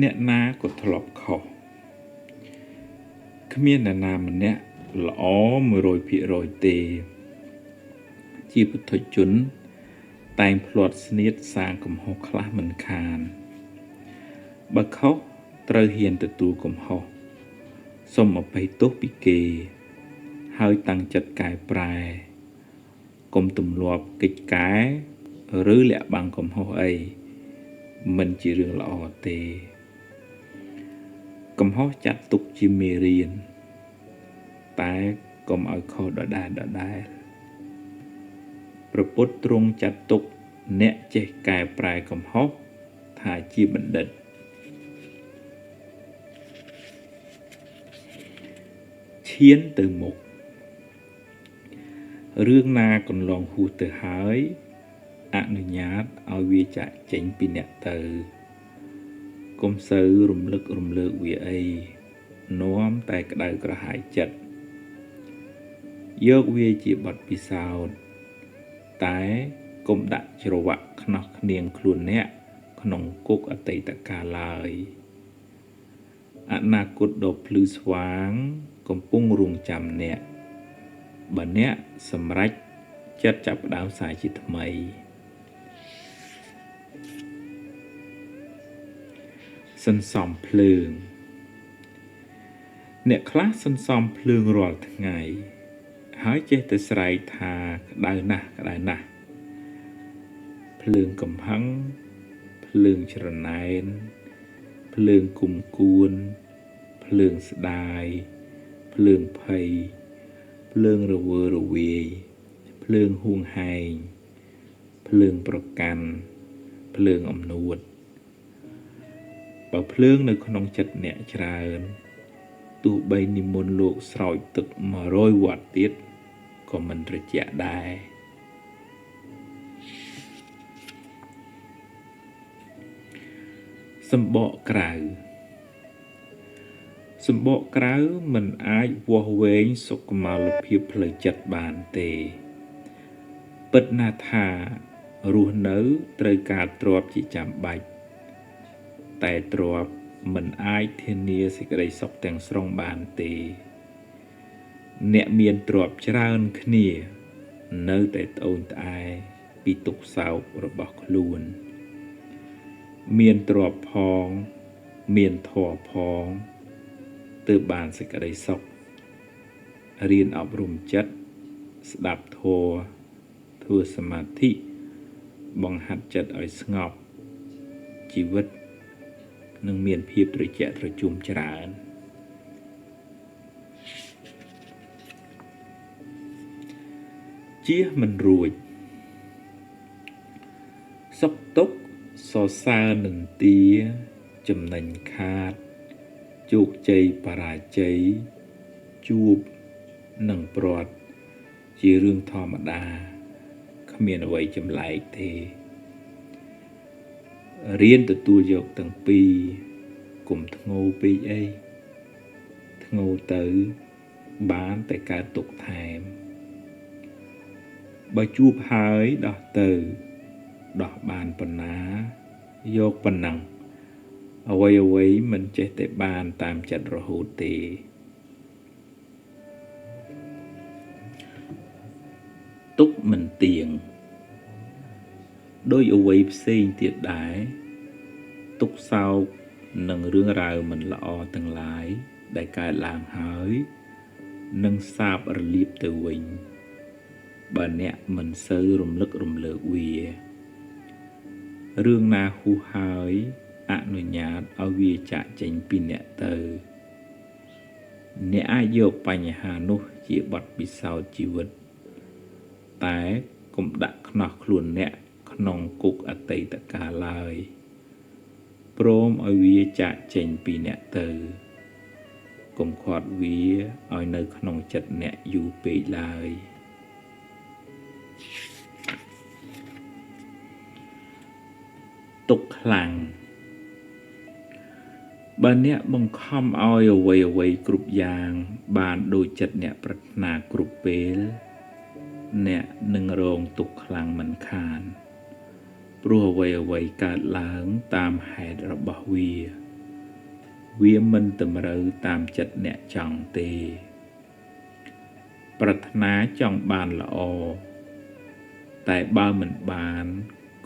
អ្នកណាក៏ធ្លាប់ខុសគ្មានអ្នកណាម្នាក់ល្អ 100% ទេជាពុទ្ធជនតែងភ្លាត់ស្នៀតសាងកំហុសខ្លះមិនខានបើខុសត្រូវហ៊ានទទួលកំហុសសូមអភ័យទោសពីគេហើយតាំងចិត្តកែប្រែកុំទម្លាប់កិច្ចកែឬលាក់បាំងកំហុសអីមិនជារឿងល្អទេកំហុសចាត់ទុកជាមេរៀនតែកុំឲ្យខុសដដែលព្រះពុទ្ធទ្រង់ចាត់ទុកអ្នកចេះកែប្រែកំហុសថាជាបណ្ឌិតឈានទៅមុខរឿងណាកន្លងហួសទៅហើយអនុញ្ញាតឲ្យវាចាក់ចេញពីអ្នកទៅកុំសូវរំលឹករំលើកវាអីនាំតែក្តៅក្រហាយចិត្តយកវាជាបទពិសោធន៍តែកុំដាក់ច្រវាក់ខ្នោះខ្នៀងខ្លួនអ្នកក្នុងគុកអតីតកាលឡើយអនាគតដ៏ភ្លឺស្វាងកំពុងរង់ចាំអ្នកបើអ្នកសម្រេចចិត្តចាប់ផ្ដើមសារជាថ្មីសន្សំភ្លើងអ្នកខ្លះសន្សំភ្លើងរាល់ថ្ងៃហើយចេះតែស្រែកថាក្តៅណាស់ភ្លើងកំហឹងភ្លើងច្រណែនភ្លើងគុំគួនភ្លើងស្ដាយភ្លើងភ័យភ្លើងរវើរវាយភ្លើងហួងហែងភ្លើងប្រកាន់ភ្លើងអំនួតបើភ្លើងនៅក្នុងចិត្តអ្នកច្រើនទោះបីនិមន្តលោកស្រោចទឹក100 វ៉ាត់ទៀតក៏មិនត្រជាក់ដែរសម្បកក្រៅមិនអាចវាស់វែងសុខុមាលភាពផ្លូវចិត្តបានទេពិតណាស់ថារស់នៅត្រូវការទ្រព្យជាចាំបាច់តែទ្រព្យមិនអាចធានាសេចក្តីសុខទាំងស្រុងបានទេអ្នកមានទ្រព្យច្រើនគ្នានៅតែត្អូញត្អែពីទុក្ខសោករបស់ខ្លួនមានទ្រព្យផងមានធម៌ផងទើបបានសេចក្តីសុខរៀនអប់រំចិត្តស្ដាប់ធម៌ធ្វើសមាធិបង្ហាត់ចិត្តឲ្យស្ងប់ជីវិតនឹងមានភាពត្រជាក់ត្រជុំច្រើនជៀសមិនរួចសុខទុក្ខសរសើរនិន្ទាចំណេញខាតជោគជ័យបរាជ័យជួបនិងព្រាត់ជារឿងធម្មតាគ្មានអ្វីចម្លែកទេរៀនទទួលយកទាំងពីរកុំធ្ងោពេកអីធ្ងោទៅបានតែកើតទុក្ខថែមបើជួបហើយដោះទៅដោះបានប៉ុណ្ណាយកប៉ុណ្ណឹងអ្វីមិនចេះតែបានតាមចិត្តរហូតទេទុកមិនទៀងដោយអ្វីផ្សេងទៀតដែរទុក្ខសោកនិងរឿងរ៉ាវមិនល្អទាំងឡាយដែលកើតឡើងហើយនឹងសាបរលាបទៅវិញបើអ្នកមិនសូវរំលឹករំលើកវារឿងណាហួសហើយអនុញ្ញាតឲ្យវាចាក់ចេញពីអ្នកទៅអ្នកអាចយកបញ្ហានោះជាបទពិសោធន៍ជីវិតតែកុំដាក់ខ្នោះខ្លួនអ្នកក្នុងគុកអតីតកាលឡើយព្រមឲ្យវាចាក់ចេញពីអ្នកទៅកុំខាត់វាឲ្យនៅក្នុងចិត្តអ្នកយូរពេកឡើយទុកខ្លាំងបើអ្នកបង្ខំឲ្យអ្វីគ្រប់យ៉ាងបានដូចចិត្តអ្នកប្រាថ្នាគ្រប់ពេលអ្នកនឹងរងទុក្ខខ្លាំងមិនខានព្រោះអ្វីកើតឡើងតាមហេតុរបស់វា វាមិនតម្រូវតាមចិត្តអ្នកចង់ទេប្រាថ្នាចង់បានល្អតែបើមិនបាន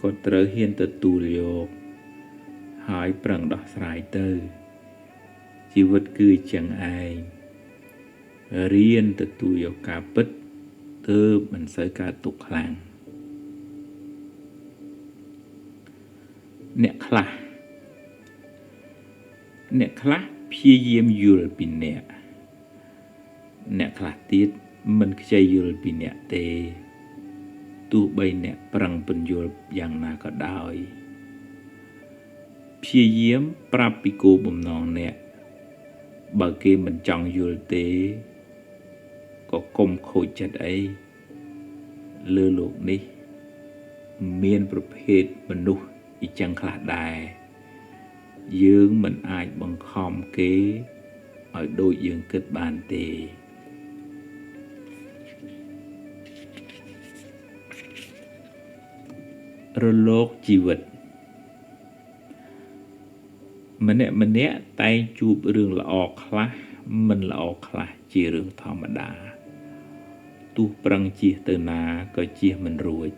ក៏ត្រូវហ៊ានទទួលយកហើយប្រឹងដោះស្រាយទៅជីវិតគឺចឹងឯងរៀនទទួលយកការពិតទើបមិនសូវកើតទុក្ខខ្លាំងអ្នកខ្លះព្យាយាមយល់ពីអ្នកខ្លះទៀតមិនខ្ចីយល់ពីអ្នកទេទោះបីអ្នកប្រឹងពន្យល់យ៉ាងណាក៏ដោយព្យាយាមប្រាប់ពីគោលបំណងអ្នកបើគេមិនចង់យល់ទេក៏កុំខូចចិត្តអីលើលោកនេះមានប្រភេទមនុស្សអ៊ីចឹងខ្លះដែរយើងមិនអាចបង្ខំគេឲ្យដូចយើងគិតបានទេរលកជីវិតម្នាក់តែងជួបរឿងល្អខ្លះមិនល្អខ្លះជារឿងធម្មតាទោះប្រឹងជៀសទៅណាក៏ជៀសមិនរួច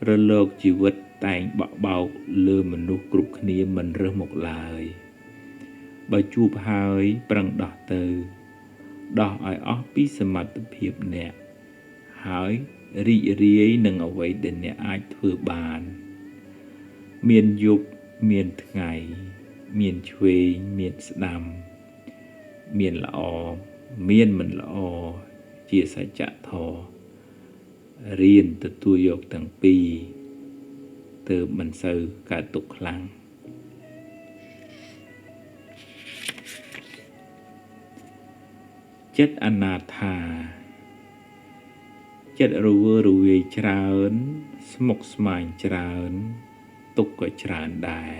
រលកជីវិតតែងបក់បោកលើមនុស្សគ្រប់គ្នាមិនរើសមុខឡើយបើជួបហើយប្រឹងដោះទៅដោះឲ្យអស់ពីសមត្ថភាពអ្នកហើយរីករាយនឹងអ្វីដែលអ្នកអាចធ្វើបានមានយប់មានថ្ងៃមានឆ្វេងមានស្ដាំមានល្អមានមិនល្អជាសច្ចធម៌រៀនទទួលយកទាំងពីរទើបមិនសូវកើតទុក្ខខ្លាំងចិត្តអនាថាចិត្តរវើរវាយច្រើនស្មុគស្មាញច្រើនទុក្ខក៏ច្រើនដែរ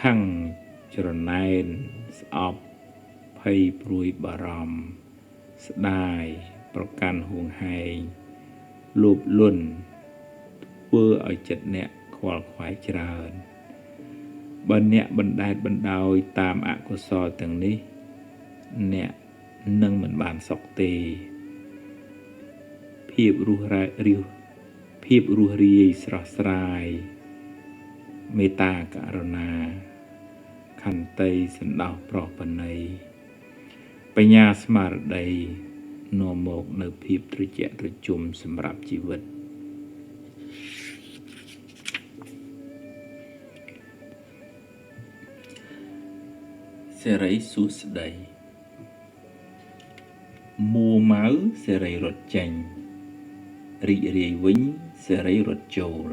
ខឹងច្រណែនស្អប់ភ័យព្រួយបារម្ភស្ដាយប្រកាន់ហួងហែងលោភលន់ធ្វើឲ្យចិត្តអ្នកខ្វល់ខ្វាយច្រើនបើអ្នកបណ្ដែតបណ្ដោយតាមអកុសលទាំងនេះអ្នកនឹងមិនបានសុខទេភាពរស់រាយស្រស់ស្រាយមេត្តាករុណាខន្តីសន្តោសប្រោសប្រណីបញ្ញាស្មារតីនាំមកនៅភាពត្រជាក់ត្រជុំសម្រាប់ជីវិតសេរីសួស្តីមួម៉ៅសេរីរត់ចេញរីករាយវិញសេរីរត់ចូល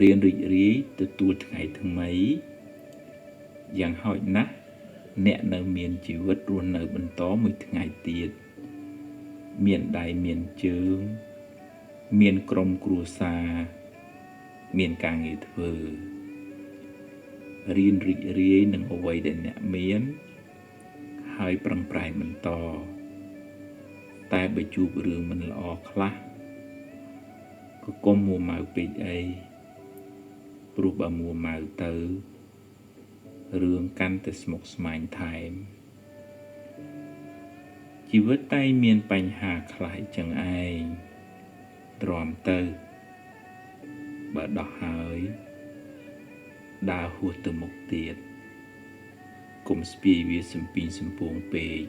រៀនរីករាយទទួលថ្ងៃថ្មីយ៉ាងហោចណាស់អ្នកនៅមានជីវិតរស់នៅបន្តមួយថ្ងៃទៀតមានដៃមានជើងមានក្រុមគ្រួសារមានការងារធ្វើរៀនរីករាយនឹងអ្វីដែលអ្នកមានហើយប្រឹងប្រែងបន្តតែបើជួបរឿងមិនល្អខ្លះក៏កុំមួម៉ៅពេកអីព្រោះបើមួម៉ៅទៅរឿងកាន់តែស្មុគស្មាញថែមជីវិតតែមានបញ្ហាខ្លះចឹងឯងទ្រាំទៅបើដោះហើយដើរហួសទៅមុខទៀតកុំស្ពាយវាសំពីងសំពងពេក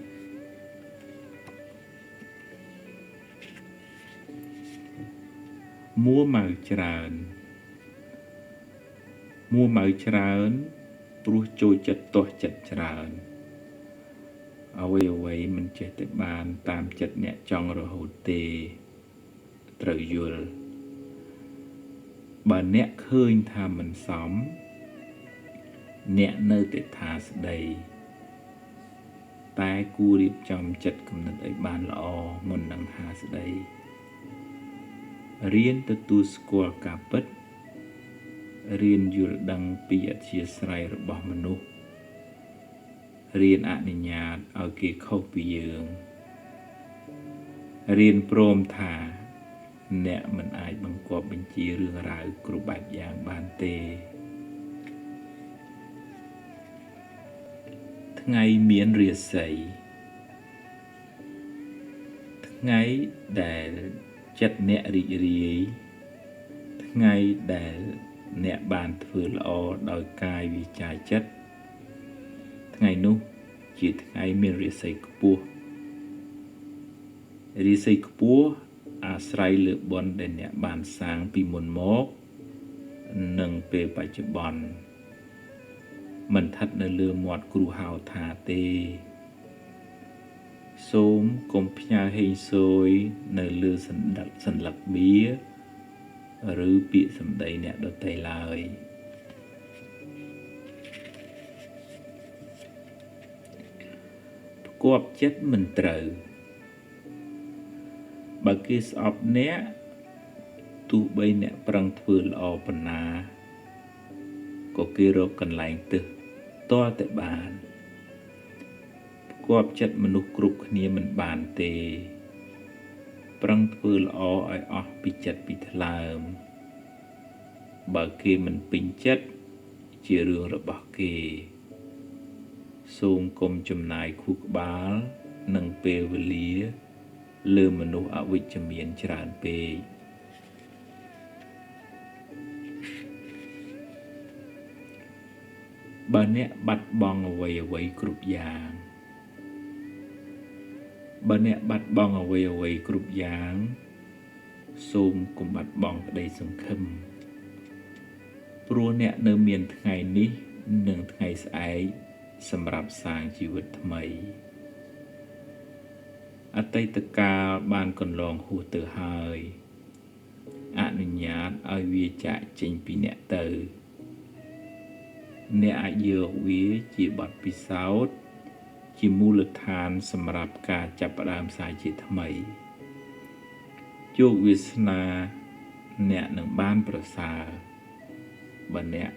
មួម៉ៅច្រើនព្រោះចូលចិត្តទាស់ចិត្តច្រើនអ្វីមិនចេះតែបានតាមចិត្តអ្នកចង់រហូតទេត្រូវយល់បើអ្នកឃើញថាមិនសមអ្នកនៅតែថាស្ដីតែគួររៀបចំចិត្តគំនិតឲ្យបានល្អមុននឹងថាស្ដីរៀនទទួលស្គាល់ការពិតរៀនយល់ដឹងពីអធ្យាស្រ័យរបស់មនុស្សរៀនអនុញ្ញាតឲ្យគេខុសពីយើងរៀនព្រមថាអ្នកមិនអាចបង្គាប់បញ្ជារឿងរ៉ាវគ្រប់បែបយ៉ាងបានទេ ថ្ងៃមានរាសីថ្ងៃដែលចិត្តអ្នករីករាយថ្ងៃដែលអ្នកបានធ្វើល្អដោយកាយវាចាចិត្តថ្ងៃនោះជាថ្ងៃមានរាសីខ្ពស់រាសីខ្ពស់អាស្រ័យលើបុណ្យដែលអ្នកបានសាងពីមុនមកនិងពេលបច្ចុប្បន្នមិនស្ថិតនៅលើមាត់គ្រូហៅថាទេសូមកុំផ្ញើហេងស៊យនៅលើសន្លឹកបៀឬពាក្យសម្ដីអ្នកដទៃឡើយផ្គាប់ចិត្តមិនត្រូវបើគេស្អប់អ្នកទោះបីអ្នកប្រឹងធ្វើល្អប៉ុណ្ណាក៏គេរកកន្លែងទឹះទាល់តែបានផ្គាប់ចិត្តមនុស្សគ្រប់គ្នាមិនបានទេប្រឹងធ្វើល្អឲ្យអស់ពីចិត្តពីថ្លើមបើគេមិនពេញចិត្តជារឿងរបស់គេសូមកុំចំណាយខួរក្បាលនិងពេលវេលាលើមនុស្សអវិជ្ជមានច្រើនពេកបើអ្នកបាត់បង់អ្វីគ្រប់យ៉ាងគ្រប់យ៉ាងសូមកុំបាត់បង់ក្តីសង្ឃឹមព្រោះអ្នកនៅមានថ្ងៃនេះនិងថ្ងៃស្អែកសម្រាប់សាងជីវិតថ្មីអតីតកាលបានកន្លងហួសទៅហើយអនុញ្ញាតឲ្យវាចាកចេញពីអ្នកទៅអ្នកអាចយកវាជាបទពិសោធន៍ជាមូលដ្ឋានសម្រាប់ការចាប់ផ្ដើមសាជាថ្មីជោគវាសនាអ្នកនឹងបានប្រសើរបើអ្នក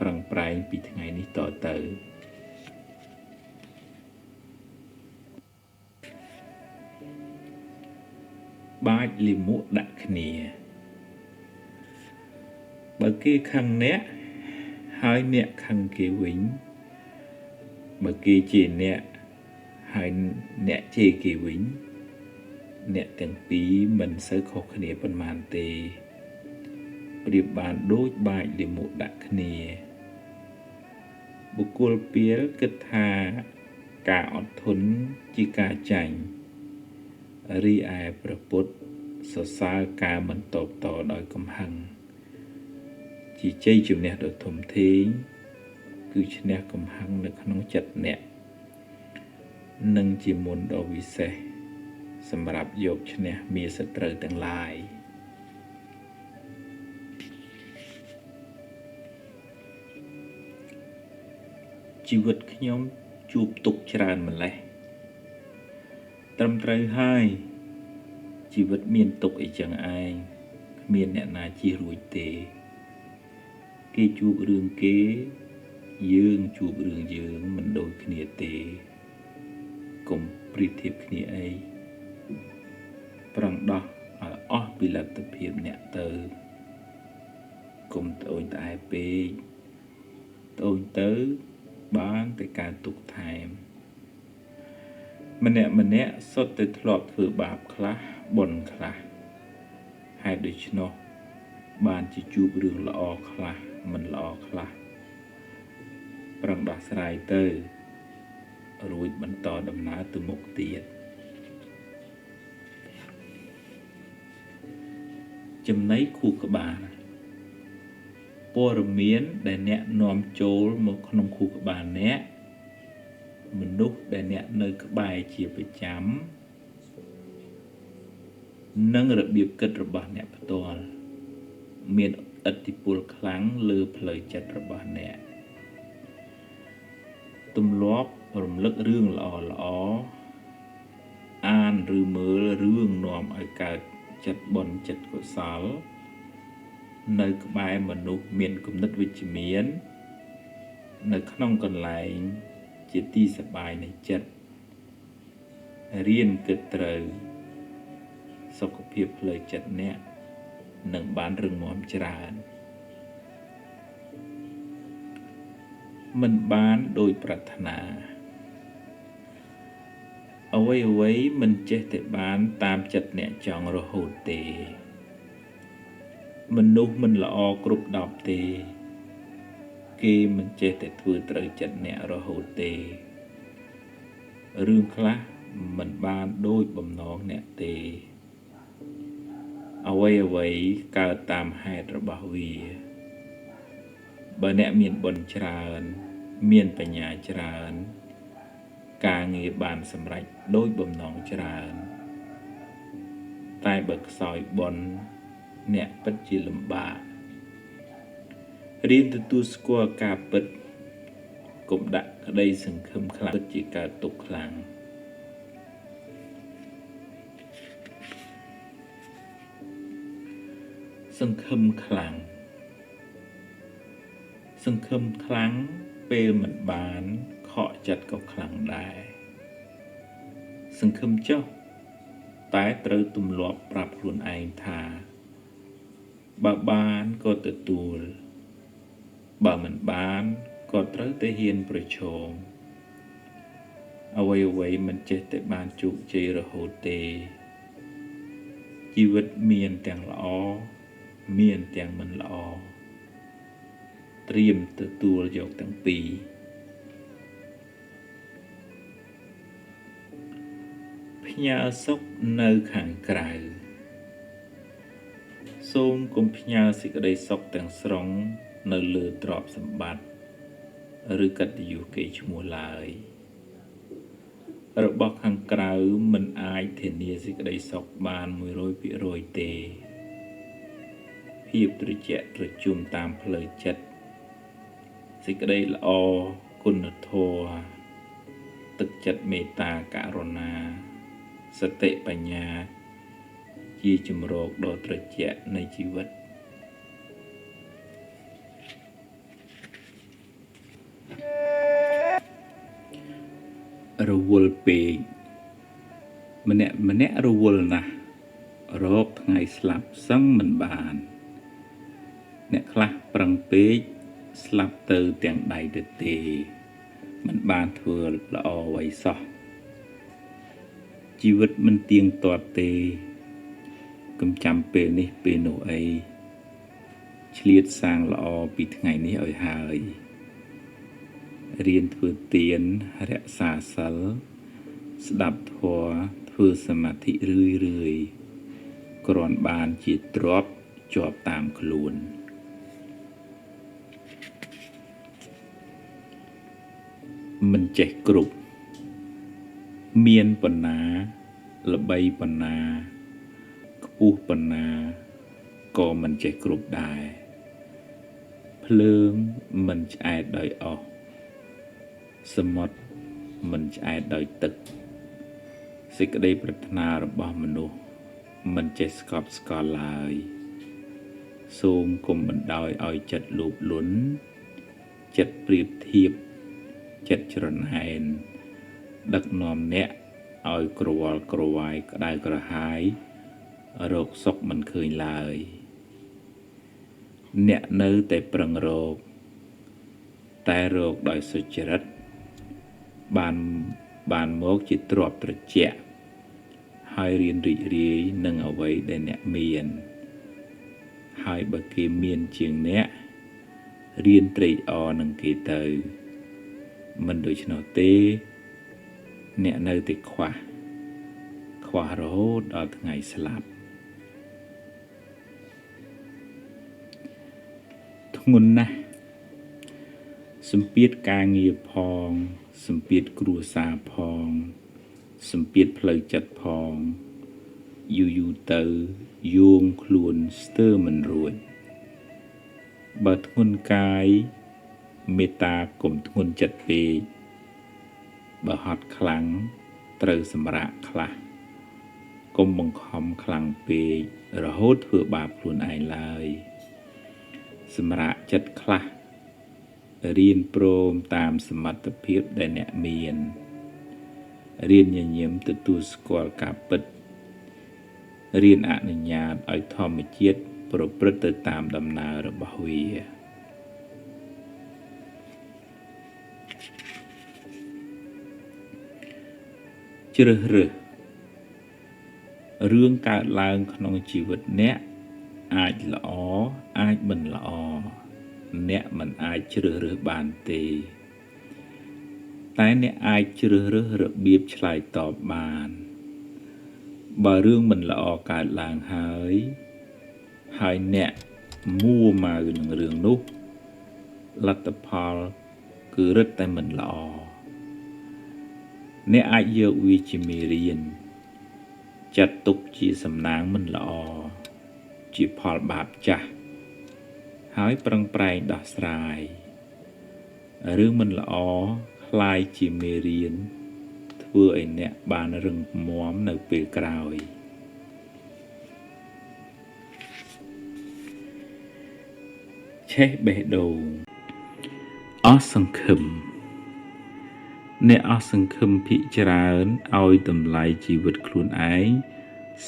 ប្រឹងប្រែងពីថ្ងៃនេះតទៅបាចលាមកដាក់គ្នាបើគេខឹងអ្នកហើយអ្នកខឹងគេវិញបើគេជេរអ្នកហើយអ្នកជេរគេវិញអ្នកទាំងពីរមិនសូវខុសគ្នាប៉ុន្មានទេប្រៀបបានដូចបាចលាមកដាក់គ្នាបុគ្គលពាលគិតថាការអត់ធន់ជាការចាញ់រីឯព្រះពុទ្ធសរសើរការមិនតបតដោយកំហឹងជាជ័យជំនះដ៏ធំធេងគឺឈ្នះកំហឹងនៅក្នុងចិត្តអ្នកនិងជាមន្តដ៏វិសេសសម្រាប់យកឈ្នះមារសត្រូវទាំងឡាយជីវិតខ្ញុំជួបទុក្ខច្រើនម្ល៉េះត្រឹមត្រូវហើយជីវិតមានទុក្ខអីចឹងឯងគ្មានអ្នកណាជៀសរួចទេគេជួបរឿងគេយើងជួបរឿងយើងមិនដូចគ្នាទេកុំប្រៀបធៀបគ្នាអីប្រឹងដោះឲ្យអស់ពីលទ្ធភាពអ្នកទៅកុំត្អូញត្អែពេកត្អូញទៅបានតែការទុកថែមម្នាក់សុទ្ធតែធ្លាប់ធ្វើបាបខ្លះបុណ្យខ្លះហេតុដូច្នោះបានជាជួបរឿងល្អខ្លះមិនល្អខ្លះប្រឹងដោះស្រាយទៅរួចបន្តដំណើរទៅមុខទៀតចំណីខួរក្បាលព័ត៌មានដែលអ្នកនាំចូលមកក្នុងខួរក្បាលអ្នកមនុស្សដែលអ្នកនៅក្បែរជាប្រចាំនិងរបៀបគិតរបស់អ្នកផ្ទាល់មានឥទ្ធិពលខ្លាំងលើផ្លូវចិត្តរបស់អ្នកទម្លាប់រំលឹករឿងល្អអានឬមើលរឿងនាំឲ្យកើតចិត្តបុណ្យចិត្តកុសលនៅក្បែរមនុស្សមានគំនិតវិជ្ជមាននៅក្នុងកន្លែងជាទីសប្បាយនៃចិត្តរៀនគិតត្រូវសុខភាពផ្លូវចិត្តអ្នកនឹងបានរឹងមាំច្រើនមិនបានដោយប្រាថ្នា អ្វីមិនចេះតែបានតាមចិត្តអ្នកចង់រហូតទេមនុស្សមិនល្អគ្រប់10ទេគេមិនចេះតែធ្វើត្រូវចិត្តអ្នករហូតទេរឿងខ្លះមិនបានដូចបំណងអ្នកទេអ្វីកើតតាមហេតុរបស់វាបើអ្នកមានបុណ្យច្រើនមានបញ្ញាច្រើនការងារបានសម្រេចដូចបំណងច្រើនតែបើខ្សោយបុណ្យអ្នកពិតជាលំបាករៀនទទួលស្គាល់ការពិតកុំដាក់ក្តីសង្ឃឹមខ្លាំងពិតជាកើតទុក្ខខ្លាំងសង្ឃឹមខ្លាំងពេលមិនបានខកចិត្តក៏ខ្លាំងដែរសង្ឃឹមចុះតែត្រូវទម្លាប់ប្រាប់ខ្លួនឯងថាបើបានក៏ទទួលបើមិនបានក៏ត្រូវតែហ៊ានប្រឈមអ្វីមិនចេះតែបានជោគជ័យរហូតទេជីវិតមានទាំងល្អមានទាំងមិនល្អត្រៀមទទួលយកទាំងពីរផ្ញើសុខនៅខាងក្រៅសូមកុំផ្ញើសេចក្តីសុខទាំងស្រុងនៅលើទ្រព្យសម្បត្តិឬកិត្តិយសកេរ្តិ៍ឈ្មោះឡើយរបស់ខាងក្រៅមិនអាចធានាសេចក្តីសុខបាន 100% ទេភាពត្រជាក់ត្រជុំតាមផ្លូវចិត្តសេចក្តីល្អគុណធម៌ទឹកចិត្តមេត្តាករុណាសតិបញ្ញាជាជំរកដ៏ត្រជាក់នៃជីវិតរវល់ពេកម្នាក់រវល់ណាស់រកថ្ងៃស្លាប់សឹងមិនបានអ្នកខ្លះប្រឹងពេកស្លាប់ទៅទាំងដៃទៅទេមិនបានធ្វើល្អអ្វីសោះជីវិតមិនទៀងទាត់ទេកុំចាំពេលនេះពេលនោះអីឆ្លៀតសាងល្អពីថ្ងៃនេះឲ្យហើយរៀនធ្វើទានរក្សាសិលស្ដាប់ធម៌ធ្វើសមាធិរឿយគ្រាន់បានជាទ្រព្យជាប់តាមខ្លួនមិនចេះគ្រប់មានប៉ុណ្ណាល្បីប៉ុណ្ណាខ្ពស់ប៉ុណ្ណាក៏មិនចេះគ្រប់ដែរភ្លើងមិនឆ្អែតដោយអុសសមុទ្រមិនឆ្អែតដោយទឹកសេចក្តីប្រាថ្នារបស់មនុស្សមិនចេះស្កប់ស្កល់ឡើយសូមកុំបណ្ដោយឲ្យចិត្តលោភលន់ចិត្តប្រៀបធៀបចិត្តច្រណែនដឹកនាំអ្នកឲ្យក្រវល់ក្រវាយក្តៅក្រហាយរកសុខមិនឃើញឡើយអ្នកនៅតែប្រឹងរកតែរកដោយសុចរិតបានមកជាទ្រព្យត្រជាក់ហើយរៀនរីករាយនឹងអ្វីដែលអ្នកមានហើយបើគេមានជាងអ្នករៀនត្រេកអរនឹងគេទៅមិនដូច្នោះទេអ្នកនៅតែខ្វះរហូតដល់ថ្ងៃស្លាប់ធ្ងន់ណាស់សម្ពាធការងារផងសម្ពាធគ្រួសារផងសម្ពាធផ្លូវចិត្តផងយូរទៅយោងខ្លួនស្ទើរមិនរួចបើធ្ងន់កាយមេត្តាកុំធ្ងន់ចិត្តពេកបើហត់ខ្លាំងត្រូវសម្រាកខ្លះកុំបង្ខំខ្លាំងពេករហូតធ្វើបាបខ្លួនឯងឡើយសម្រាកចិត្តខ្លះរៀនព្រមតាមសមត្ថភាពដែលអ្នកមានរៀនញញឹមទទួលស្គាល់ការពិតរៀនអនុញ្ញាតឲ្យធម្មជាតិប្រព្រឹត្តទៅតាមដំណើររបស់វា ជ្រើសរើសរឿងកើតឡើងក្នុងជីវិតអ្នកអាចល្អអាចមិនល្អអ្នកមិនអាចជ្រើសរើសបានទេតែអ្នកអាចជ្រើសរើសរបៀបឆ្លើយតបបានបើរឿងមិនល្អកើតឡើងហើយអ្នកមួម៉ៅនឹងរឿងនោះលទ្ធផលគឺរឹតតែមិនល្អអ្នកអាចយកវាជាមេរៀនចាត់ទុកជាសំណាងមិនល្អជាផលបាបចាស់ហើយប្រឹងប្រែងដោះស្រាយរឿងមិនល្អคล้ายជាមេរៀនធ្វើឲ្យអ្នកបានរឹងមាំនៅពេលក្រោយឆេះបេះដូងអស់សង្ឃឹមអ្នកអស់សង្ឃឹមភិកច្រើនឲ្យតម្លៃជីវិតខ្លួនឯង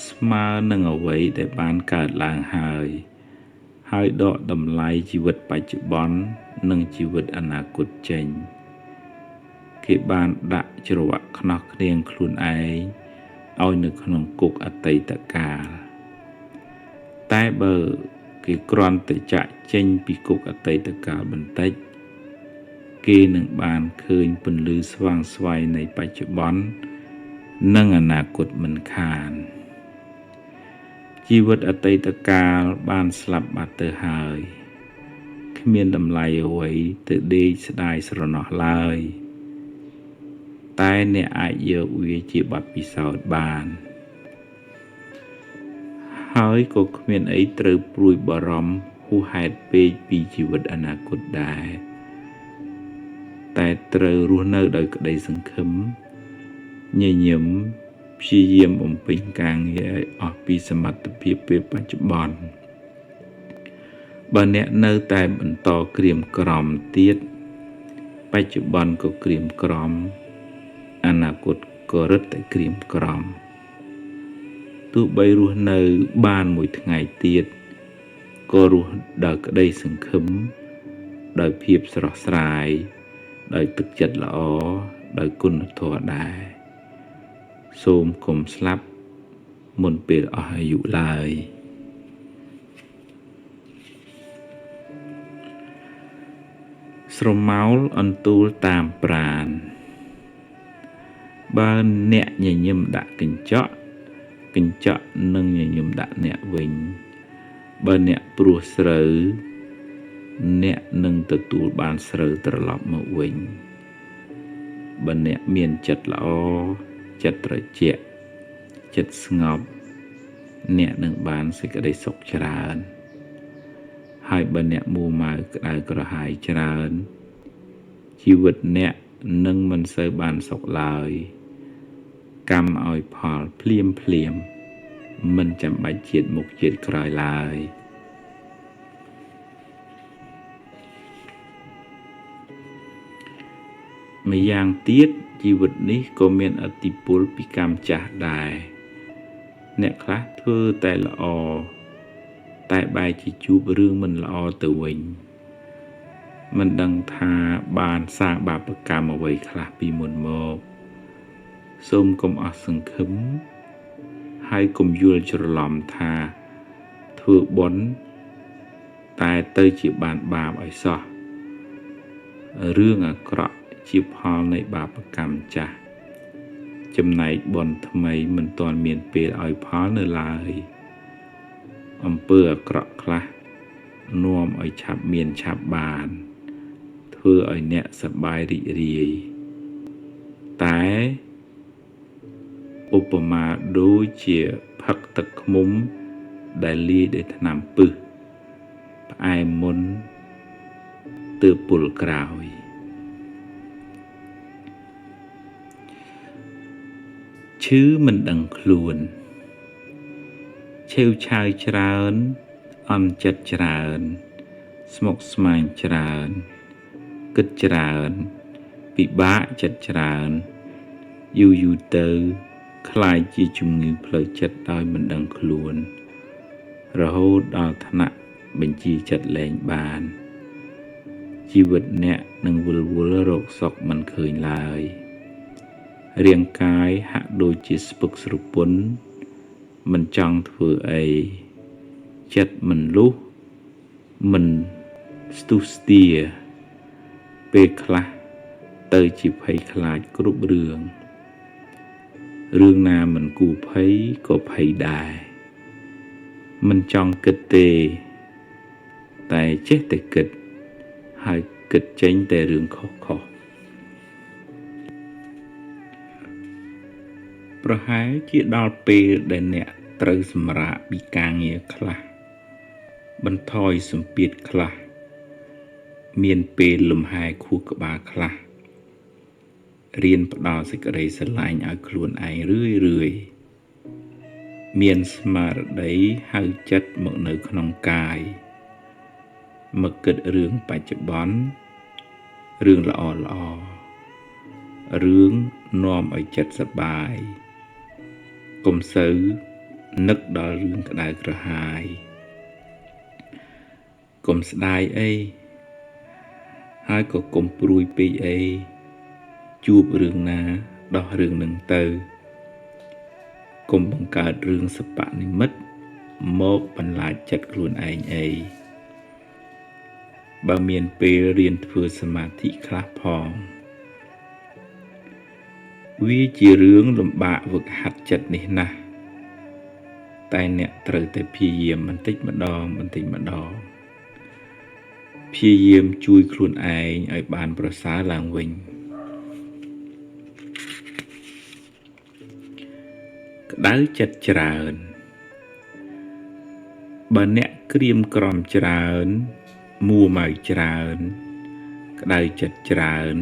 ស្មើនឹងអ្វីដែលបានកើតឡើងហើយដកតម្លៃជីវិតបច្ចុប្បន្ននិងជីវិតអនាគតចេញគេបានដាក់ច្រវាក់ខ្នោះឃ្នៀងខ្លួនឯងឲ្យនៅក្នុងគុកអតីតកាលតែបើគេគ្រាន់តែចាក់ចេញពីគុកអតីតកាលបន្តិចគេនឹងបានឃើញពន្លឺស្វាងស្វ័យនៃបច្ចុប្បន្ននិងអនាគតមិនខានជីវិតអតីតកាលបានស្លាប់បាត់ទៅហើយគ្មានតម្លៃអ្វីទៅដេកស្ដាយស្រណោះឡើយតែអ្នកអាចយកវាជាបទពិសោធន៍បានហើយក៏គ្មានអីត្រូវព្រួយបារម្ភហួសហេតុពេកពីជីវិតអនាគតដែរតែត្រូវរស់នៅដោយក្តីសង្ឃឹមញញឹមព្យាយាមបំពេញការងារឲ្យអស់ពីសមត្ថភាពពេលបច្ចុប្បន្នបើអ្នកនៅតែបន្តក្រៀមក្រំទៀតបច្ចុប្បន្នក៏ក្រៀមក្រំអនាគតក៏រឹតតែក្រៀមក្រំទោះបីរស់នៅបានមួយថ្ងៃទៀតក៏រស់ដោយក្តីសង្ឃឹមដោយភាពស្រស់ស្រាយដោយទឹកចិត្តល្អដោយគុណធម៌ដែរសូមកុំស្លាប់មុនពេលអស់អាយុឡើយស្រមោលអន្ទូលតាមប្រាណបើអ្នកញញឹមដាក់កញ្ចក់នឹងញញឹមដាក់អ្នកវិញបើអ្នកព្រោះស្រូវអ្នកនឹងទទួលបានស្រូវត្រឡប់មកវិញបើអ្នកមានចិត្តល្អចិត្តត្រជាក់ចិត្តស្ងប់អ្នកនឹងបានសេចក្តីសុខច្រើនហើយបើអ្នកមួម៉ៅក្តៅក្រហាយច្រើនជីវិតអ្នកនឹងមិនសូវបានសុខឡើយកម្មឲ្យផលភ្លាមមិនចាំបាច់ជាតិមុខជាតិក្រោយឡើយម្យ៉ាងទៀតជីវិតនេះក៏មានឥទ្ធិពលពីកម្មចាស់ដែរអ្នកខ្លះធ្វើតែល្អតែបែរជាជួបរឿងមិនល្អទៅវិញមិនដឹងថាបានសាងបាបកម្មអ្វីខ្លះពីមុនមកសូមកុំអស់សង្ឃឹមហើយកុំយល់ច្រឡំថាធ្វើបុណ្យតែទៅជាបានបាបឲ្យសោះរឿងអាក្រក់ជាផលនៃបាបកម្មចាស់ចំណែកបុណ្យថ្មីមិនទាន់មានពេលឲ្យផលនៅឡើយអំពើអាក្រក់ខ្លះនាំឲ្យឆាប់មានឆាប់បានធ្វើឲ្យអ្នកសប្បាយរីករាយតែឧបមាដូចជាផឹកទឹកឃ្មុំដែលលាយដោយថ្នាំពិសផ្អែមមុនទើបពុលក្រោយឈឺមិនដឹងខ្លួនឆេវឆាវច្រើនអន់ចិត្តច្រើនស្មុគស្មាញច្រើនគិតច្រើនពិបាកចិត្តច្រើនយូរទៅคล้ายជាជំងឺផ្លូវចិត្តដោយមិនដឹងខ្លួនរហូតដល់ថ្នាក់បញ្ជាចិត្តលែងបានជីវិតអ្នកនឹងវិលវល់រកសុខមិនឃើញឡើយ រាងកាយហាក់ដូចជាស្ពឹកស្រពន់មិនចង់ធ្វើអីចិត្តមិនលុះមិនស្ទុះស្ទាពេលខ្លះទៅជាភ័យខ្លាចគ្រប់រឿងណាមិនគួរភ័យក៏ភ័យដែរមិនចង់គិតទេតែចេះតែគិតហើយគិតចេញតែរឿងខុសប្រហែលជាដល់ពេលដែលអ្នកត្រូវសម្រាកពីការងារខ្លះបន្ថយសម្ពាធខ្លះមានពេលលំហែខួរក្បាលខ្លះរៀនផ្ដល់សេចក្តីស្រឡាញ់ឲ្យខ្លួនឯងរឿយមានស្មារតីហៅចិត្តមកនៅក្នុងកាយមកគិតរឿងបច្ចុប្បន្នរឿងល្អរឿងនាំឲ្យចិត្តសប្បាយកុំសូវនឹកដល់រឿងក្តៅក្រហាយកុំស្ដាយអីហើយក៏កុំព្រួយពេកអីជួបរឿងណាដោះរឿងនឹងទៅកុំបង្កើតរឿងសប្បនិមិត្តមកបន្លាចចិត្តខ្លួនឯងអីបើមានពេលរៀនធ្វើសមាធិខ្លះផងវាជារឿងលំបាកវឹកហាត់ចិត្តនេះណាស់តែអ្នកត្រូវតែព្យាយាមបន្តិចម្ដងព្យាយាមជួយខ្លួនឯងឲ្យបានប្រសើរឡើងវិញក្តៅចិត្តច្រើនបើអ្នកក្រៀមក្រំច្រើនមួម៉ៅច្រើនក្តៅចិត្តច្រើន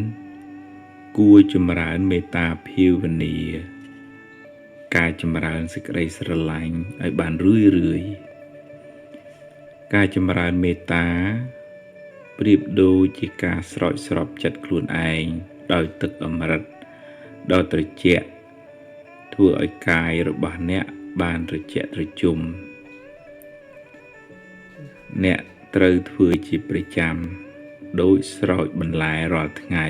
គួរចម្រើនមេត្តាភាវនាការចម្រើនសេចក្តីស្រឡាញ់ឲ្យបានរឿយការចម្រើនមេត្តាប្រៀបដូចជាការស្រោចស្រពចិត្តខ្លួនឯងដោយទឹកអម្រឹតដ៏ត្រជាក់ធ្វើឲ្យកាយរបស់អ្នកបានត្រជាក់ត្រជុំអ្នកត្រូវធ្វើជាប្រចាំដោយស្រោចបន្លែរាល់ថ្ងៃ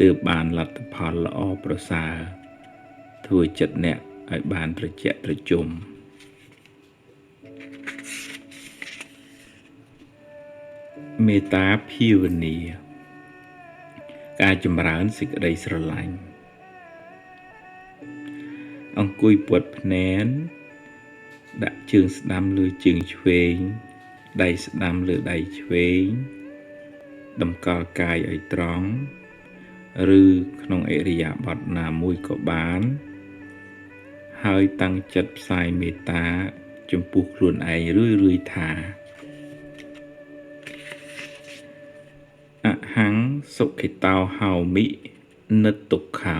ទើបបានលទ្ធផលល្អប្រសើរធ្វើចិត្តអ្នកឲ្យបានត្រជាក់ត្រជុំមេត្តាភាវនាការចម្រើនសេចក្តីស្រឡាញ់អង្គុយព័ទ្ធភ្នែនដាក់ជើងស្ដាំលើជើងឆ្វេងដៃស្ដាំលើដៃឆ្វេងតម្កល់កាយឲ្យត្រង់ឬក្នុងឥរិយាបថណាមួយក៏បានហើយតាំងចិត្តផ្សាយមេត្តាចំពោះខ្លួនឯងរឿយថាអហង្សុខិតោហោមិនិតទុក្ខោ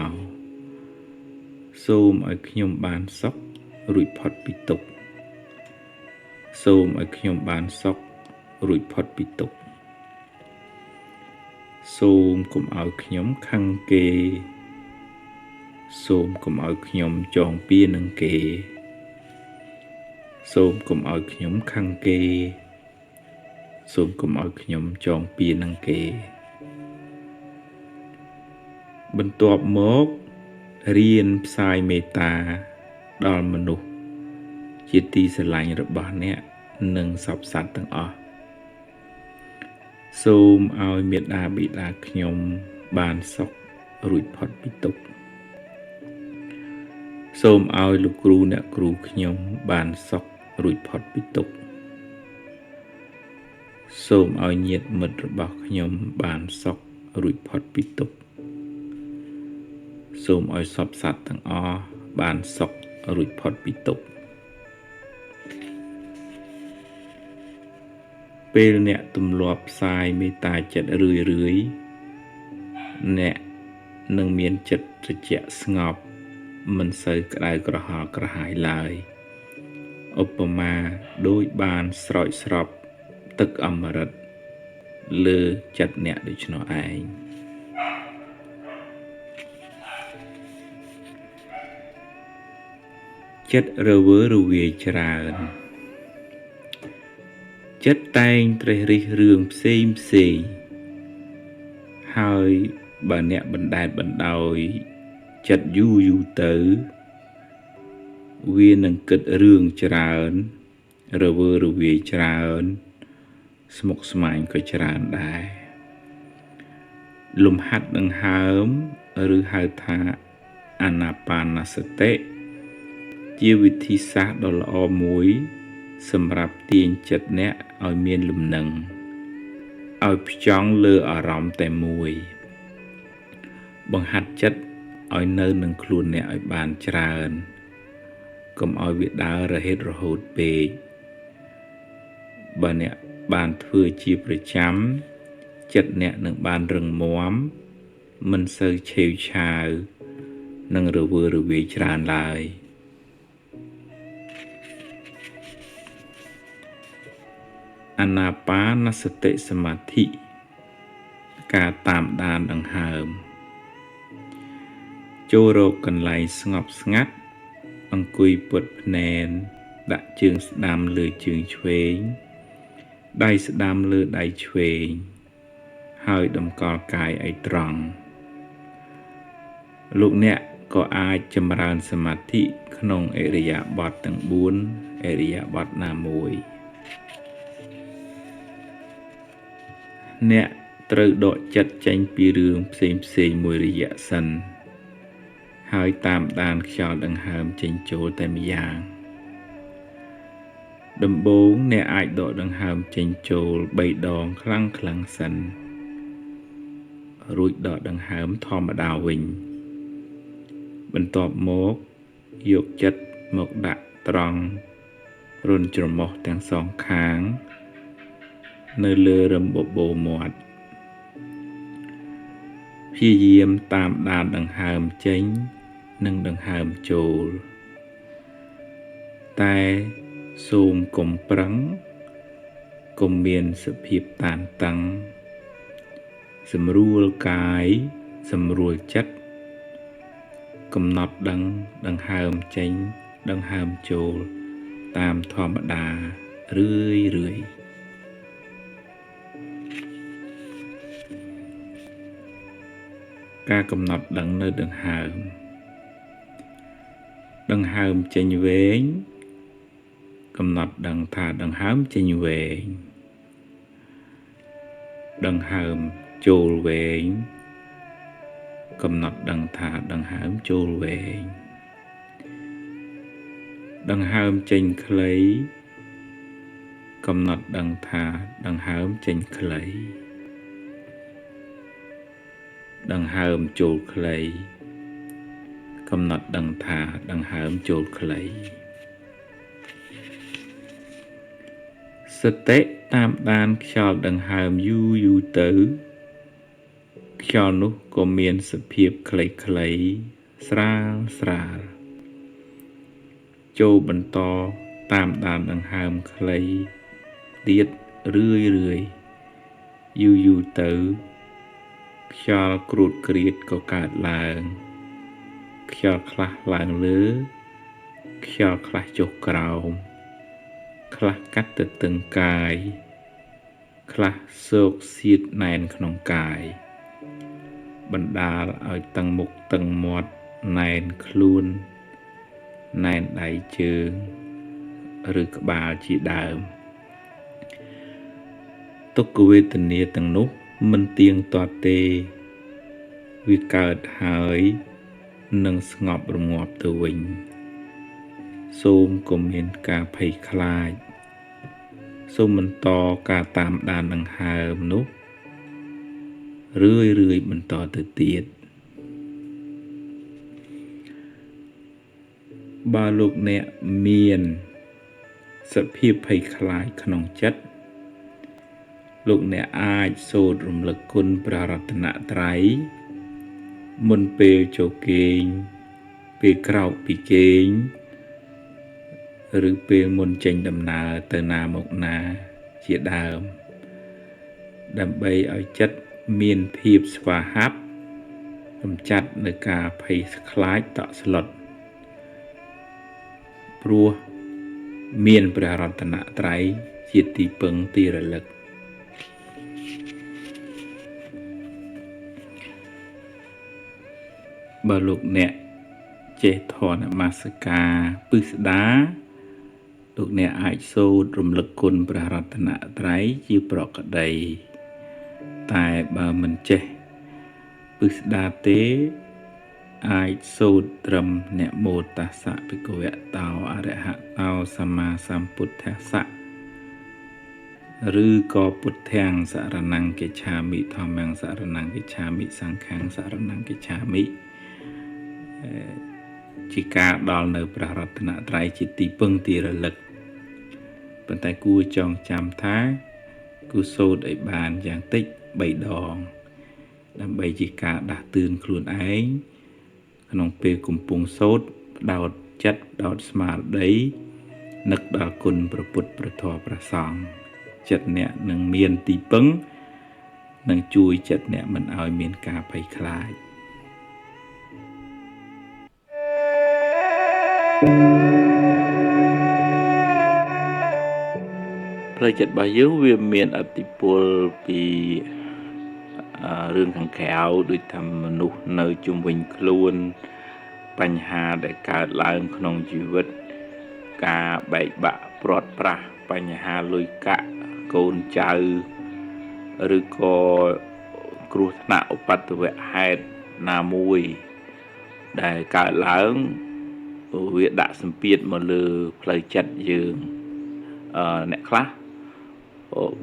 សូមឲ្យខ្ញុំបានសុខរួចផុតពីទុក្ខសូមឲ្យខ្ញុំបានសុខរួចផុតពីទុក្ខសូមកុំឲ្យខ្ញុំខឹងគេសូមកុំឲ្យខ្ញុំចងពៀនឹងគេសូមកុំឲ្យខ្ញុំខឹងគេសូមកុំឲ្យខ្ញុំចងពៀនឹងគេបន្ទាប់មករៀនផ្សាយមេត្តាដល់មនុស្សជាទីស្រឡាញ់របស់អ្នកនិងសពសត្វទាំងអស់សូមឲ្យមេត្តាបិតាខ្ញុំបានសុខរួចផុតពីទុក្ខសូមឲ្យលោកគ្រូអ្នកគ្រូខ្ញុំបានសុខរួចផុតពីទុក្ខសូមឲ្យញាតិមិត្តរបស់ខ្ញុំបានសុខរួចផុតពីទុក្ខសូមឲ្យសពសត្វទាំងអស់បានសុខរួចផុតពីទុក្ខពេលអ្នកទម្លាប់ផ្សាយមេត្តាចិត្តរឿយអ្នកនឹងមានចិត្តត្រជាក់ស្ងប់មិនសូវក្តៅក្រហល់ក្រហាយឡើយឧបមាដូចបានស្រោចស្រពទឹកអម្រឹតលើចិត្តអ្នកដូច្នោះឯងចិត្តរវើរវាយច្រើនចិត្តតែងត្រិះរិះរឿងផ្សេងហើយបើអ្នកបណ្ដែតបណ្ដោយ ចិត្តយូរទៅវានឹងគិតរឿងច្រើនរវើរវាយច្រើនស្មុគស្មាញក៏ច្រើនដែរលំហាត់ដង្ហើមឬហៅថាអាណាបានសតិជាវិធីសាស្ត្រដ៏ល្អមួយសម្រាប់ទាញចិត្តអ្នកឲ្យមានលំនឹងឲ្យផ្ចង់លើអារម្មណ៍តែមួយបង្ហាត់ចិត្តឲ្យនៅនឹងខ្លួនអ្នកឲ្យបានច្រើនកុំឲ្យវាដើររហេតរហូតពេកបើអ្នកបានធ្វើជាប្រចាំចិត្តអ្នកនឹងបានរឹងមាំមិនសូវឆេវឆាវនិងរវើរវាយច្រើនឡើយអាណាបានសតិសមាធិការតាមដានដង្ហើមចូលរកកន្លែងស្ងប់ស្ងាត់អង្គុយពត់ភ្នែនដាក់ជើងស្ដាំលើជើងឆ្វេងដៃស្ដាំលើដៃឆ្វេងហើយតម្កល់កាយឲ្យត្រង់លោកអ្នកក៏អាចចម្រើនសមាធិក្នុងឥរិយាបថទាំង4ឥរិយាបថណាមួយអ្នកត្រូវដកចិត្តចេញពីរឿងផ្សេងមួយរយៈសិនហើយតាមដានខ្យល់ដង្ហើមចេញចូលតែម្យ៉ាងដំបូងអ្នកអាចដកដង្ហើមចេញចូល3ដងខ្លាំងសិនរួចដកដង្ហើមធម្មតាវិញបន្ទាប់មកយកចិត្តមកដាក់ត្រង់រុនច្រមុះទាំងសងខាងនៅលើរឹមបបូរមាត់ព្យាយាមតាមដានដង្ហើមចេញនិងដង្ហើមចូលតែសូមកុំប្រឹងកុំមានសភាពតានតឹងសម្រួលកាយសម្រួលចិត្តកំណត់ដឹងដង្ហើមចេញដង្ហើមចូលតាមធម្មតារឿយការកំណត់ដឹងនៅដង្ហើមចេញវែងកំណត់ដឹងថាដង្ហើមចេញវែងដង្ហើមចូលវែងកំណត់ដឹងថាដង្ហើមចូលវែងដង្ហើមចេញខ្លីកំណត់ដឹងថាដង្ហើមចេញខ្លីដង្ហើមចូលខ្លីកំណត់ដឹងថាដង្ហើមចូលខ្លីសតិតាមដានខ្យល់ដង្ហើមយូរទៅខ្យល់នោះក៏មានសភាពខ្លីស្រាលចូលបន្តតាមដានដង្ហើមខ្លីទៀតរឿយយូរទៅខ្យល់គ្រួតគ្រាតក៏កើតឡើងខ្យល់ខ្លះឡើងលើខ្យល់ខ្លះចុះក្រោមខ្លះកាត់ទៅតឹងកាយខ្លះសោកសៀតណែនក្នុងកាយបណ្ដាលឲ្យតឹងមុខតឹងមាត់ណែនខ្លួនណែនដៃជើងឬក្បាលជាដើមទុក្ខវេទនាទាំងនោះមិនទៀងទាត់ទេវាកើតហើយនឹងស្ងប់រងាប់ទៅវិញសូមកុំមានការភ័យខ្លាចសូមបន្តការតាមដានដង្ហើមនោះរឿយបន្តទៅទៀតបើលោកអ្នកមានសភាពភ័យខ្លាចក្នុងចិត្តលោកអ្នកអាចសូត្ររំលឹកគុណព្រះរតនត្រ័យមុនពេលចូលគេងពេលក្រោកពីគេងឬពេលមុនចេញដំណើរទៅណាមកណាជាដើមដើម្បីឲ្យចិត្តមានភាពស្វាហាប់កម្ចាត់នៅការភ័យខ្លាចតក់ស្លុតព្រោះមានព្រះរតនត្រ័យជាទីពឹងទីរលឹក បើលោកអ្នកចេះធននមស្ការពិស្ដាលោកអ្នកអាចសូត្ររំលឹកគុណព្រះរតនត្រ័យជាប្រក្តីតែបើមិនចេះពិស្ដាទេអាចសូត្រត្រឹមនមោតស្សៈភិក្ខវៈតោអរហតោសម្មាសម្ពុទ្ធស្សៈឬក៏ពុទ្ធាំសរណង្កិច្ឆាមិធម្មំសរណង្កិច្ឆាមិសង្ឃំសរណង្កិច្ឆាមិជាការដល់នៅព្រះរតនត្រ័យជាទីពឹងទីរលឹកប៉ុន្តែគួរចងចាំថាគួរសូត្រឲ្យបានយ៉ាងតិច3ដងដើម្បីជាការដាស់តឿនខ្លួនឯងក្នុងពេលកំពុងសូត្រផ្ដោតចិត្តផ្ដោតស្មារតីនឹកដល់គុណព្រះពុទ្ធព្រះធម៌ព្រះសង្ឃចិត្តអ្នកនឹងមានទីពឹងនឹងជួយចិត្តអ្នកមិនឲ្យមានការភ័យខ្លាចផ្លូវចិត្តរបស់យើងវាមានឥទ្ធិពលពីរឿងខាងក្រៅដូចថាមនុស្សនៅជុំវិញខ្លួនបញ្ហាដែលកើតឡើងក្នុងជីវិតការបែកបាក់ព្រាត់ប្រាសបញ្ហាលុយកាក់កូនចៅឬក៏គ្រោះថ្នាក់ឧបទ្ទវហេតុណាមួយដែលកើតឡើងវាដាក់សម្ពាធមកលើផ្លូវចិត្តយើងអ្នកខ្លះ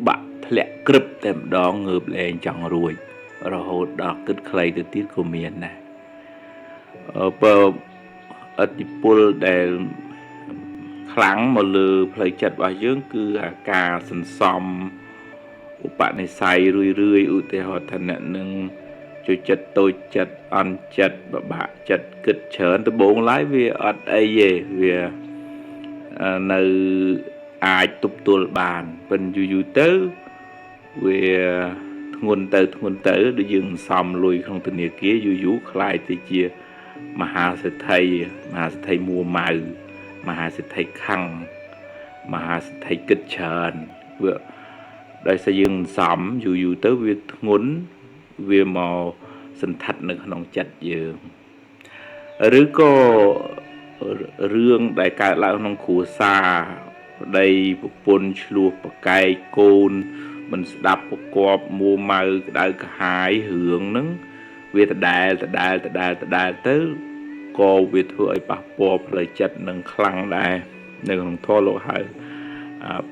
បាក់ធ្លាក់ក្រឹបតែម្ដងងើបលែងចង់រួចរហូតដល់គិតខ្លីទៅទៀតក៏មានដែរបើឥទ្ធិពលដែលខ្លាំងមកលើផ្លូវចិត្តរបស់យើងគឺអាការសន្សំឧបនិស្ស័យរឿយឧទាហរណ៍ថាអ្នកនឹងជួយចិត្តតូចចិត្តអន់ចិត្តបបាក់ចិត្តគិតច្រើនដំបូងឡើយវាអត់អីទេវានៅអាចទប់ទល់បានប៉ុន្តែយូរទៅវាធ្ងន់ទៅដូចយើងសំលុយក្នុងធនាគារយូរខ្លាយទៅជាមហាសេដ្ឋីមួម៉ៅមហាសេដ្ឋីខឹងមហាសេដ្ឋីគិតច្រើនវាដោយសារយើងសំយូរទៅវាធ្ងន់វាមកសន្ធិដ្ឋនៅក្នុងចិត្តយើងឬក៏រឿងដែលកើតឡើងក្នុងគ្រួសារប្តីប្រពន្ធឆ្លោះប្រកែកកូនមិនស្ដាប់ប្រកបមួម៉ៅក្តៅក្រហាយរឿងហ្នឹងវាដដែលទៅក៏វាធ្វើឲ្យប៉ះពាល់ផ្លូវចិត្តនឹងខ្លាំងដែរនៅក្នុងធម៌លោកហៅ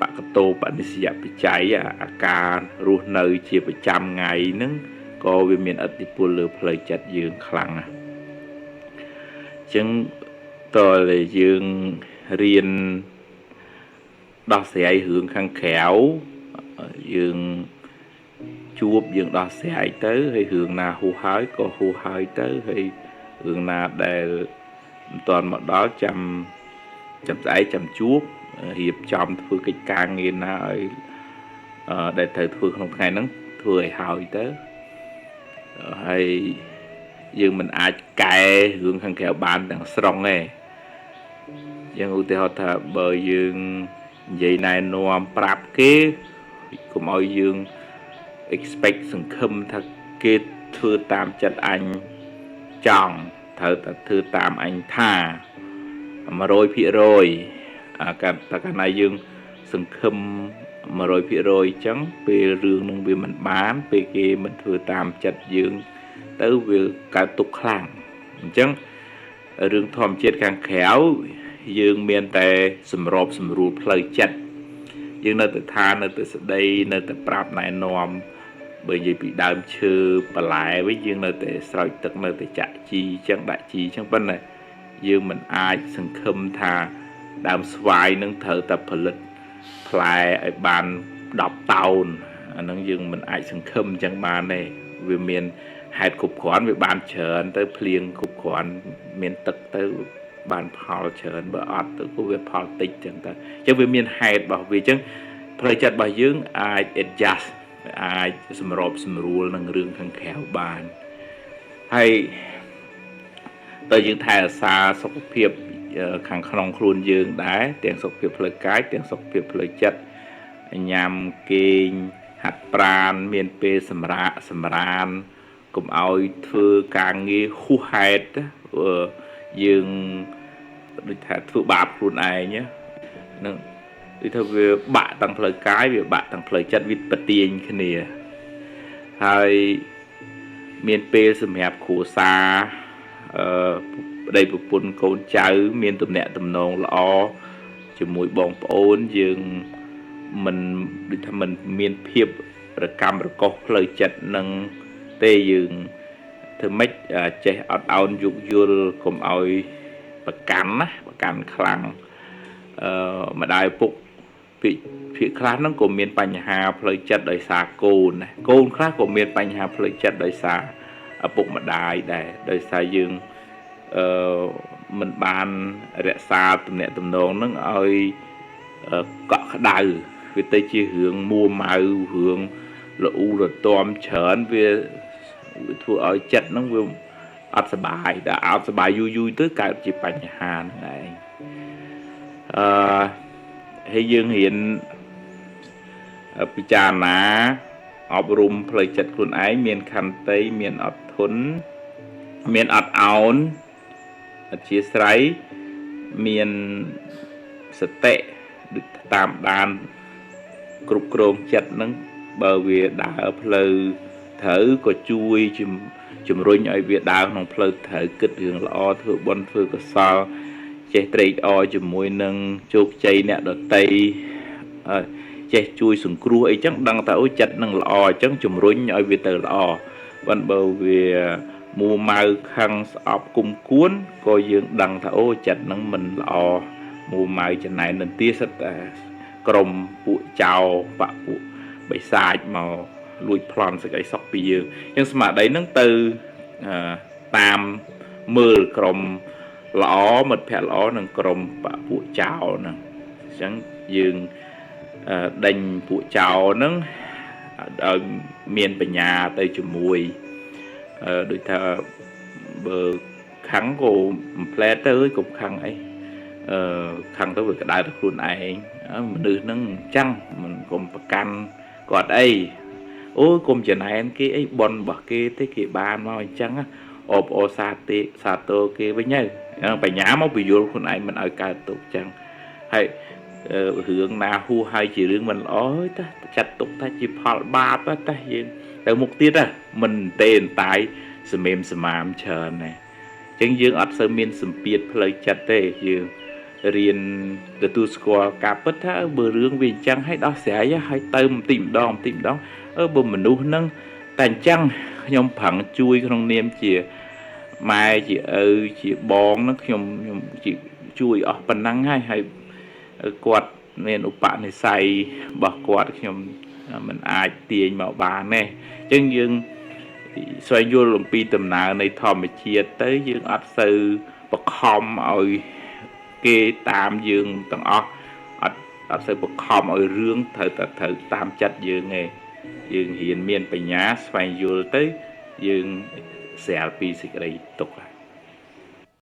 បកតោបនិស្សយបច្ច័យអាការរស់នៅជាប្រចាំថ្ងៃហ្នឹងក៏វាមានឥទ្ធិពលលើផ្លូវចិត្តយើងខ្លាំងណាស់អញ្ចឹងតើយើងរៀនដោះស្រាយរឿងខាងក្រៅយើងជួបយើងដោះស្រាយទៅហើយរឿងណាហួសហើយក៏ហួសហើយទៅហើយរឿងណាដែលមិនទាន់មកដល់ចាំស្អែកចាំជួបរៀបចំធ្វើកិច្ចការងារណាឲ្យដែលត្រូវធ្វើក្នុងថ្ងៃហ្នឹងធ្វើឲ្យហើយទៅហើយយើងមិនអាចកែរឿងខាងក្រៅបានទាំងស្រុងទេយ៉ាងឧទាហរណ៍ថាបើយើងនិយាយណែនាំប្រាប់គេកុំឲ្យយើង expect សង្ឃឹមថាគេធ្វើតាមចិត្តអញចង់ត្រូវតែធ្វើតាមអញថា100%កាលណាយើងសង្ឃឹម 100% អញ្ចឹងពេលរឿងនឹងវាមិនបានពេលគេមិនធ្វើតាមចិត្តយើងទៅវាកើតទុក្ខខ្លាំងអញ្ចឹងរឿងធម្មជាតិខាងក្រៅយើងមានតែសម្របសម្រួលផ្លូវចិត្តយើងនៅតែថានៅតែស្ដីនៅតែប្រាប់ណែនាំបើនិយាយពីដើមឈើបន្លែវិញយើងនៅតែស្រោចទឹកនៅតែចាក់ជីអញ្ចឹងដាក់ជីអញ្ចឹងប៉ុន្តែយើងមិនអាចសង្ឃឹមថាដើមស្វាយនឹងត្រូវតែផលិតផ្លែឲ្យបាន10តោនអាហ្នឹងយើងមិនអាចសង្ឃឹមអញ្ចឹងបានទេវាមានហេតុគ្រប់គ្រាន់វាបានច្រើនទៅភ្លៀងគ្រប់គ្រាន់មានទឹកទៅបានផលច្រើនបើអត់ទៅក៏វាផលតិចអញ្ចឹងទៅអញ្ចឹងវាមានហេតុរបស់វាអញ្ចឹងផ្លូវចិត្តរបស់យើងអាច adjust អាចសម្របសម្រួលនឹងរឿងខាងក្រៅបានហើយតើយើងថែរក្សាសុខភាពខាងក្នុងខ្លួនយើងដែរទាំងសុខភាពផ្លូវកាយទាំងសុខភាពផ្លូវចិត្តញ៉ាំគេងហាត់ប្រាណមានពេលសម្រាកសម្រានក កុំឲ្យធ្វើការងារហួសហេតុយើងដូចថាធ្វើបាបខ្លួនឯងហ្នឹងដូចថាវាបាក់ទាំងផ្លូវកាយវាបាក់ទាំងផ្លូវចិត្តវាប្រទាញគ្នាហើយមានពេលសម្រាប់គ្រួសារប្តីប្រពន្ធកូនចៅមានទំនាក់ទំនងល្អជាមួយបងប្អូនយើងមិនដូចថាមិនមានភាពរកម្មរកុសផ្លូវចិត្តនឹងទេយើងធ្វើម៉េចចេះអត់ឱនយោគយល់កុំឲ្យប្រកាន់ណាប្រកាន់ខ្លាំងម្ដាយឪពុកភាគខ្លះហ្នឹងក៏មានបញ្ហាផ្លូវចិត្តដោយសារកូនណាកូនខ្លះក៏មានបញ្ហាផ្លូវចិត្តដោយសារឪពុកម្ដាយដែរដោយសារយើងមិនបានរក្សាទំនាក់ទំនងហ្នឹងឲ្យកក់ក្ដៅវាទៅជារឿងមួម៉ៅរឿងល្អូរទាំច្រើនវាធ្វើឲ្យចិត្តហ្នឹងវាអត់សុបាយតែអត់សុបាយយូរទៅកើតជាបញ្ហាហ្នឹងឯងហើយយើងរៀនពិចារណាអប់រំផ្លូវចិត្តខ្លួនឯងមានខន្តីមានអត់ធន់មានអត់ឱនអធ្យាស្រ័យមានសតិតាមដានគ្រប់គ្រងចិត្តហ្នឹងបើវាដើរផ្លូវត្រូវក៏ជួយជំរុញឲ្យវាដើរក្នុងផ្លូវត្រូវគិតរឿងល្អធ្វើបុណ្យធ្វើកុសលចេះត្រេកអរជាមួយនឹងជោគជ័យអ្នកដទៃចេះជួយសង្គ្រោះអីចឹងដឹងថាអូចិត្តនឹងល្អអញ្ចឹងជំរុញឲ្យវាទៅល្អបានបើវាមួម៉ៅខឹងស្អប់គុំគួនក៏យើងដឹងថាអូចិត្តនឹងមិនល្អមួម៉ៅចំណែននឹងទៀតសិតតែក្រុមពួកចោបពួកបិសាចមកលួចប្លន់សេចក្តីសុខពីយើងអញ្ចឹងស្មារតីនឹងទៅតាមមើលក្រុមល្អមិត្តភក្តិល្អនិងក្រុមពួកចោហ្នឹងអញ្ចឹងយើងដេញពួកចោហ្នឹងឲ្យមានបញ្ញាទៅជាមួយដូចថាបើខឹងក៏មិនផ្លែទៅកុំខឹងអីខឹងទៅវាក្តៅទៅខ្លួនឯងមនុស្សហ្នឹងអញ្ចឹងមិនកុំប្រកាន់គាត់អីអូកុំចំណែនគេអីបនរបស់គេទេគេបានមកអញ្ចឹងអបអសាទរគេវិញទៅបញ្ញាមកពយល់ខ្លួនឯងមិនឲ្យកើតទុកអញ្ចឹងហើយរឿងណាហួសហើយជារឿងមិនល្អទេចាត់ទុកថាជាផលបាបតែយើងទៅមុខទៀតមិនទេអន្តាយសម្មេមសមាមច្រើនណាអញ្ចឹងយើងអត់សូវមានសម្ពាធផ្លូវចិត្តទេយើងរៀនទទួលស្គាល់ការពិតថាបើរឿងវាអញ្ចឹងឲ្យដោះស្រាយឲ្យទៅបន្តិចម្ដងបើមនុស្សហ្នឹងតែអញ្ចឹងខ្ញុំប្រឹងជួយក្នុងនាមជាម៉ែជាឪជាបងហ្នឹងខ្ញុំជួយអស់ប៉ុណ្ណឹងហើយគាត់មានឧបនិស្ស័យរបស់គាត់ខ្ញុំមិនអាចទាញមកបានទេអញ្ចឹងយើងស្វែងយល់អំពីដំណើរនៃធម្មជាតិទៅយើងអត់សូវបខំឲ្យគេតាមយើងទាំងអស់អត់សូវបខំឲ្យរឿងត្រូវតាមចិត្តយើងទេយើងរៀនមានបញ្ញាស្វែងយល់ទៅយើងស្រាលពីសេចក្តីទុក្ខ